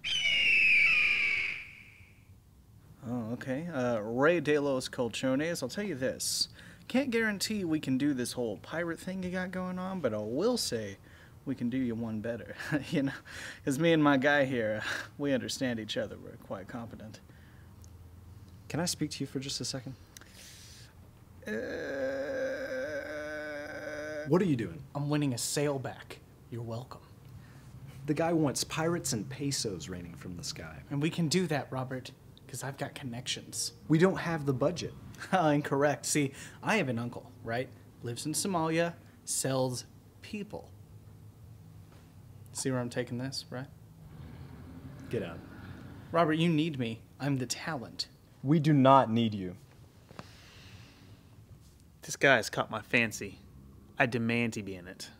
Oh, okay. Rey de los Colchones, I'll tell you this. Can't guarantee we can do this whole pirate thing you got going on, but I will say we can do you one better. You know, because me and my guy here, we understand each other. We're quite competent. Can I speak to you for just a second? What are you doing? I'm winning a sale back. You're welcome. The guy wants pirates and pesos raining from the sky. And we can do that, Robert, because I've got connections. We don't have the budget. Incorrect. See, I have an uncle, right? Lives in Somalia, sells people. See where I'm taking this, right? Get out. Robert, you need me. I'm the talent. We do not need you. This guy's caught my fancy. I demand he be in it.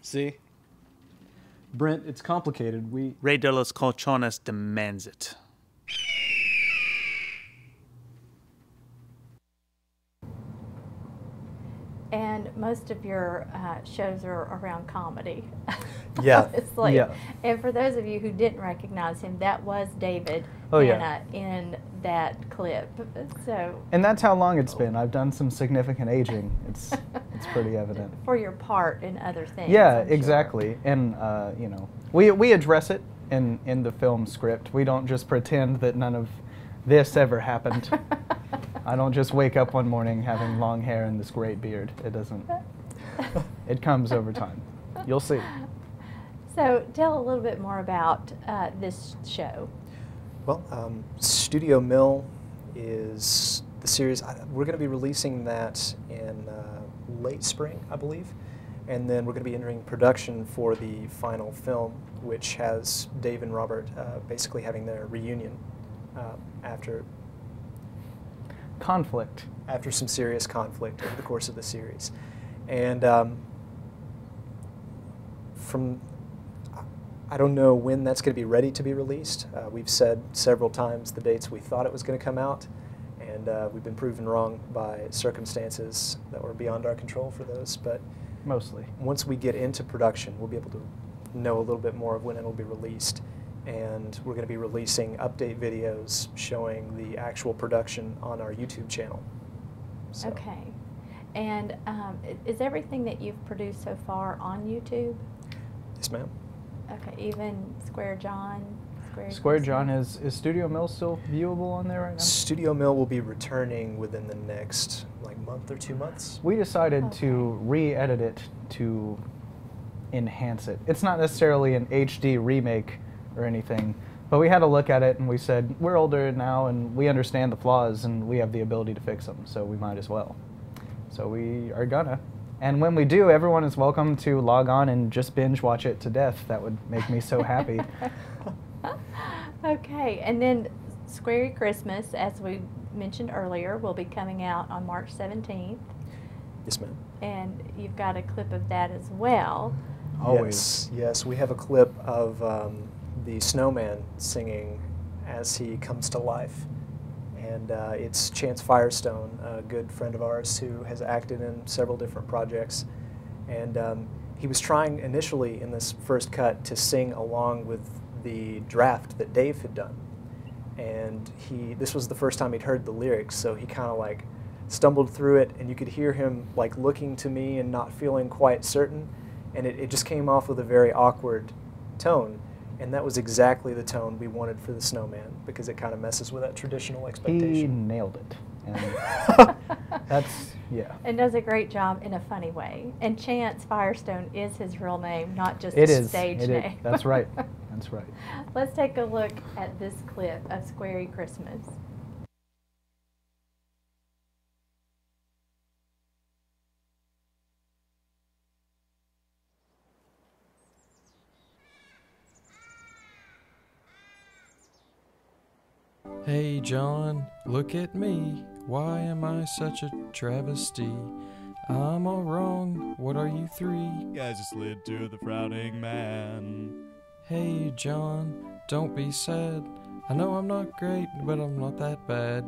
See? Brent, it's complicated. Rey de los Colchones demands it. And most of your shows are around comedy. Yeah. Obviously. Yeah. And for those of you who didn't recognize him, that was David Oh, Hanna in that clip. So. And that's how long it's been. I've done some significant aging. It's pretty evident. For your part in other things. Yeah, I'm exactly. Sure. And you know, we address it in the film script. We don't just pretend that none of this ever happened. I don't just wake up one morning having long hair and this great beard. It doesn't. It comes over time. You'll see. So tell a little bit more about this show. Well, Studio Mill is the series. We're going to be releasing that in late spring, I believe. And then we're going to be entering production for the final film, which has Dave and Robert basically having their reunion after conflict. After some serious conflict over the course of the series. And I don't know when that's going to be ready to be released. We've said several times the dates we thought it was going to come out, and we've been proven wrong by circumstances that were beyond our control for those. But mostly, once we get into production, we'll be able to know a little bit more of when it will be released. And we're going to be releasing update videos showing the actual production on our YouTube channel. So. Okay. And is everything that you've produced so far on YouTube? Yes, ma'am. Okay, even Square John? Square John, is Studio Mill still viewable on there right now? Studio Mill will be returning within the next month or 2 months. We decided to re-edit it to enhance it. It's not necessarily an HD remake or anything, but we had a look at it and we said, we're older now and we understand the flaws and we have the ability to fix them, so we might as well. So we are gonna. And when we do, everyone is welcome to log on and just binge watch it to death. That would make me so happy. Okay, and then Square Christmas, as we mentioned earlier, will be coming out on March 17th. Yes, ma'am. And you've got a clip of that as well. Always. Yes, we have a clip of the snowman singing as he comes to life. And it's Chance Firestone, a good friend of ours who has acted in several different projects. And he was trying initially in this first cut to sing along with the draft that Dave had done. and this was the first time he'd heard the lyrics, so he kind of like stumbled through it, and you could hear him like looking to me and not feeling quite certain, and it just came off with a very awkward tone, and that was exactly the tone we wanted for the snowman, because it kind of messes with that traditional expectation. He nailed it. And that's, yeah. And does a great job in a funny way. And Chance Firestone is his real name, not just It a is. stage It name. is. That's right. That's right. Let's take a look at this clip of Squarey Christmas. Hey John, look at me. Why am I such a travesty? I'm all wrong. What are you three? I just slid to the frowning man. Hey John, don't be sad. I know I'm not great, but I'm not that bad.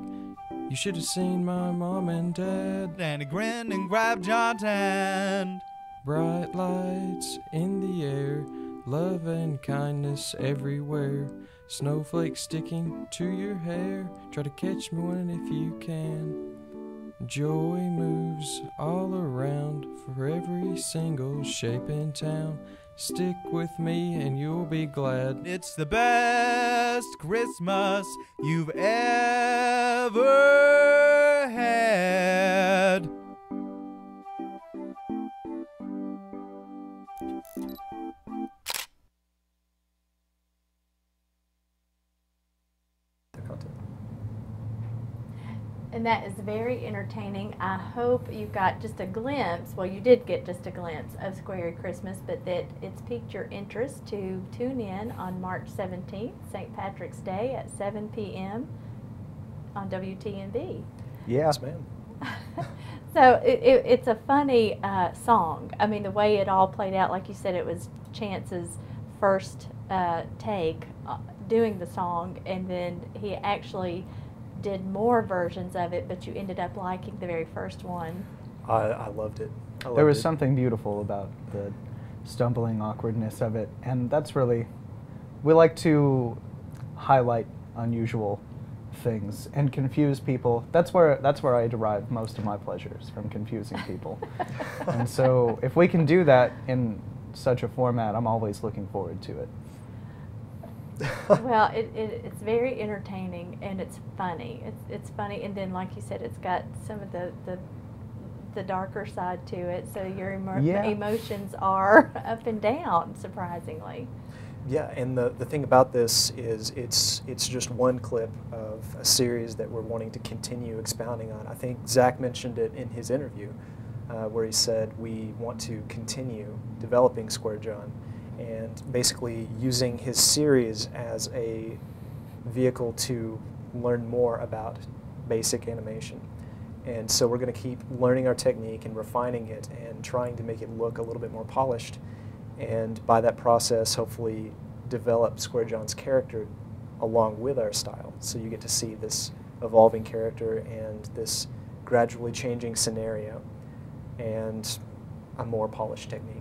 You should have seen my mom and dad. And he grinned and grabbed John's hand. Bright lights in the air, love and kindness everywhere. Snowflakes sticking to your hair, try to catch me one if you can. Joy moves all around for every single shape in town. Stick with me and you'll be glad. It's the best Christmas you've ever had. And that is very entertaining. I hope you got just a glimpse, well, you did get just a glimpse of Squarey Christmas, but that it's piqued your interest to tune in on March 17th, St. Patrick's Day at 7 p.m. on WTNB. Yes, ma'am. So it's a funny song. I mean, the way it all played out, like you said, it was Chance's first take doing the song, and then he actually did more versions of it, but you ended up liking the very first one. I loved it. There was something beautiful about the stumbling awkwardness of it, and that's really, we like to highlight unusual things and confuse people. That's where I derive most of my pleasures, from confusing people. And so if we can do that in such a format, I'm always looking forward to it. Well, it's very entertaining and it's funny. It's funny, and then like you said, it's got some of the darker side to it. So your emotions are up and down, surprisingly. Yeah, and the thing about this is it's just one clip of a series that we're wanting to continue expounding on. I think Zach mentioned it in his interview, where he said we want to continue developing Square John, and basically using his series as a vehicle to learn more about basic animation. And so we're going to keep learning our technique and refining it and trying to make it look a little bit more polished, and by that process hopefully develop Square John's character along with our style. So you get to see this evolving character and this gradually changing scenario and a more polished technique.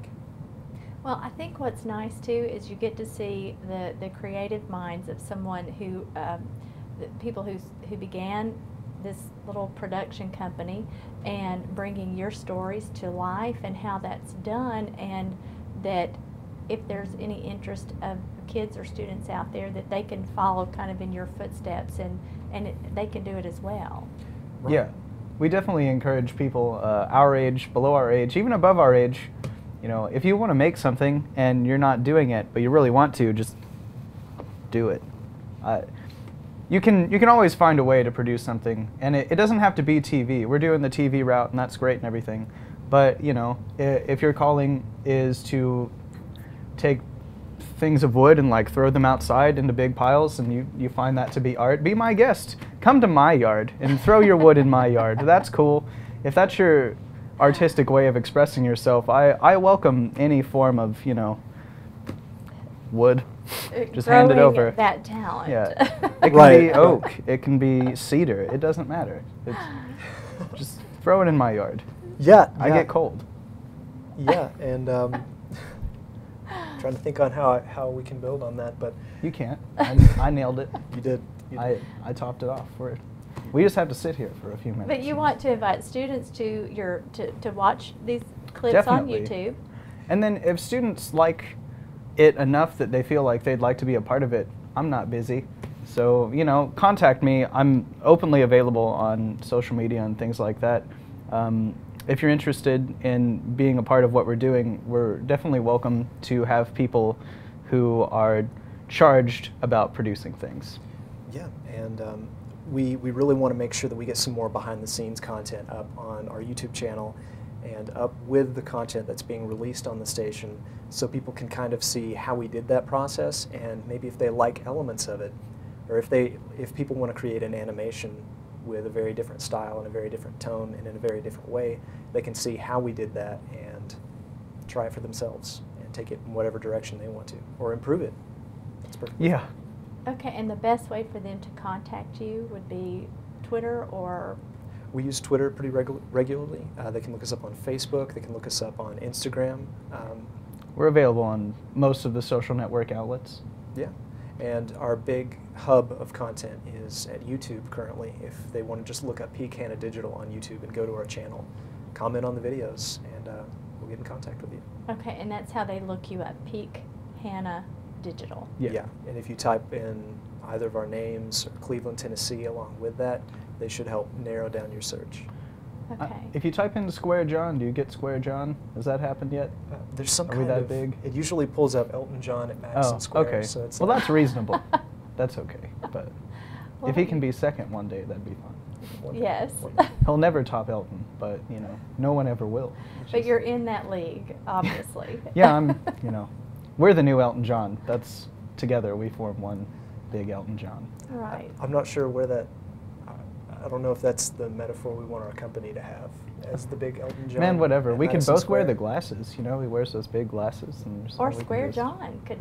Well, I think what's nice too is you get to see the creative minds of someone who, the people who began this little production company and bringing your stories to life and how that's done, and that if there's any interest of kids or students out there, that they can follow kind of in your footsteps, and they can do it as well. Right. Yeah, we definitely encourage people our age, below our age, even above our age. You know, if you want to make something and you're not doing it, but you really want to, just do it. You can always find a way to produce something, and it doesn't have to be TV. We're doing the TV route, and that's great and everything. But, you know, if your calling is to take things of wood and like throw them outside into big piles, and you find that to be art, be my guest. Come to my yard and throw your wood in my yard. That's cool. If that's your artistic way of expressing yourself, I welcome any form of, you know, wood. Just hand it over. That talent. Yeah. It can be oak. It can be cedar. It doesn't matter. Just throw it in my yard. Yeah. I get cold. Yeah, and Trying to think on how we can build on that, but you can't. I nailed it. You did. I topped it off. We just have to sit here for a few minutes. But you want to invite students to watch these clips Definitely. on YouTube. And then if students like it enough that they feel like they'd like to be a part of it, I'm not busy. So, contact me. I'm openly available on social media and things like that. If you're interested in being a part of what we're doing, we're definitely welcome to have people who are charged about producing things. Yeah, and we really want to make sure that we get some more behind-the-scenes content up on our YouTube channel and up with the content that's being released on the station, so people can kind of see how we did that process, and maybe if they like elements of it, or if people want to create an animation with a very different style and a very different tone and in a very different way, they can see how we did that and try it for themselves and take it in whatever direction they want to, or improve it. That's perfect. Yeah. Okay, and the best way for them to contact you would be Twitter or? We use Twitter pretty regularly. They can look us up on Facebook. They can look us up on Instagram. We're available on most of the social network outlets. Yeah, and our big hub of content is at YouTube currently. If they want to just look up Peak Hannah Digital on YouTube and go to our channel, comment on the videos, and we'll get in contact with you. Okay, and that's how they look you up, Peak Hannah Digital. Yeah, and if you type in either of our names or Cleveland, Tennessee along with that, they should help narrow down your search. Okay. If you type in Square John, do you get Square John? Has that happened yet? There's some Are kind we that of big? It usually pulls up Elton John at Madison Square. Okay. So it's well, like, that's reasonable. That's okay. But if he can be second one day, that'd be fun. Yes. He'll never top Elton, but no one ever will. But you're in that league, obviously. Yeah, we're the new Elton John. That's together we form one big Elton John. Right. I'm not sure where that. I don't know if that's the metaphor we want our company to have as the big Elton John. Man, whatever. We can Madison both wear Square. the glasses. He wears those big glasses. And Or Square John could.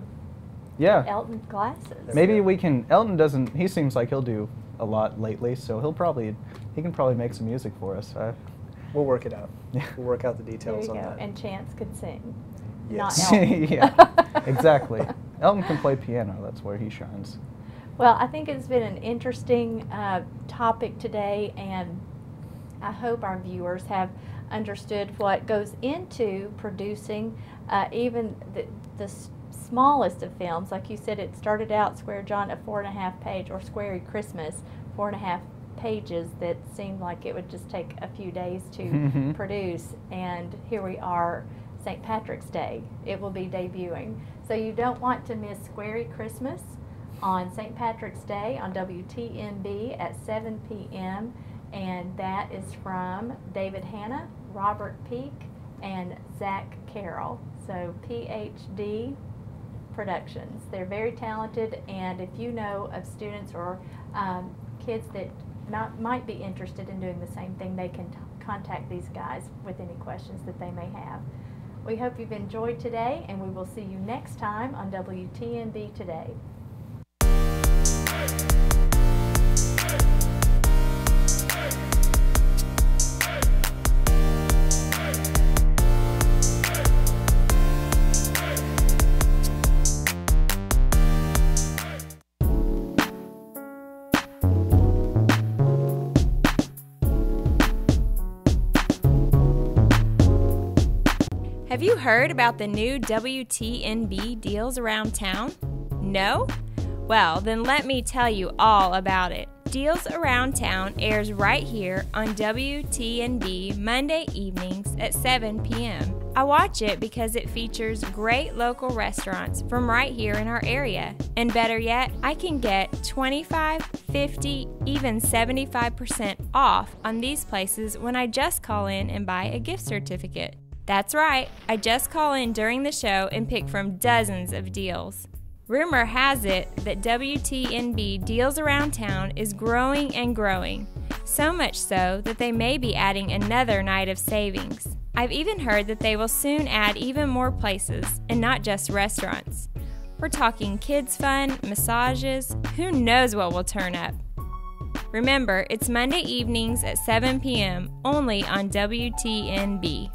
Yeah. Elton glasses. Maybe we can. Elton doesn't. He seems like he'll do a lot lately, so he can probably make some music for us. We'll work it out. Yeah. We'll work out the There details you on go. that. And Chance could sing. Yes. Not Elton. Yeah. Exactly. Elton can play piano. That's where he shines. Well, I think it's been an interesting topic today, and I hope our viewers have understood what goes into producing even the smallest of films. Like you said, it started out Square John, a 4.5 page, or Squarey Christmas, 4.5 pages that seemed like it would just take a few days to produce, and here we are, St. Patrick's Day. It will be debuting. So you don't want to miss Squarey Christmas on St. Patrick's Day on WTNB at 7 p.m. And that is from David Hannah, Robert Peak, and Zach Carroll. So PhD Productions. They're very talented, and if you know of students or kids that might be interested in doing the same thing, they can contact these guys with any questions that they may have. We hope you've enjoyed today, and we will see you next time on WTNB Today. Have you heard about the new WTNB deals around town? No? Well, then let me tell you all about it. Deals Around Town airs right here on WTNB Monday evenings at 7 p.m. I watch it because it features great local restaurants from right here in our area. And better yet, I can get 25, 50, even 75% off on these places when I just call in and buy a gift certificate. That's right, I just call in during the show and pick from dozens of deals. Rumor has it that WTNB Deals Around Town is growing and growing, so much so that they may be adding another night of savings. I've even heard that they will soon add even more places, and not just restaurants. We're talking kids fun, massages, who knows what will turn up. Remember, it's Monday evenings at 7 p.m. only on WTNB.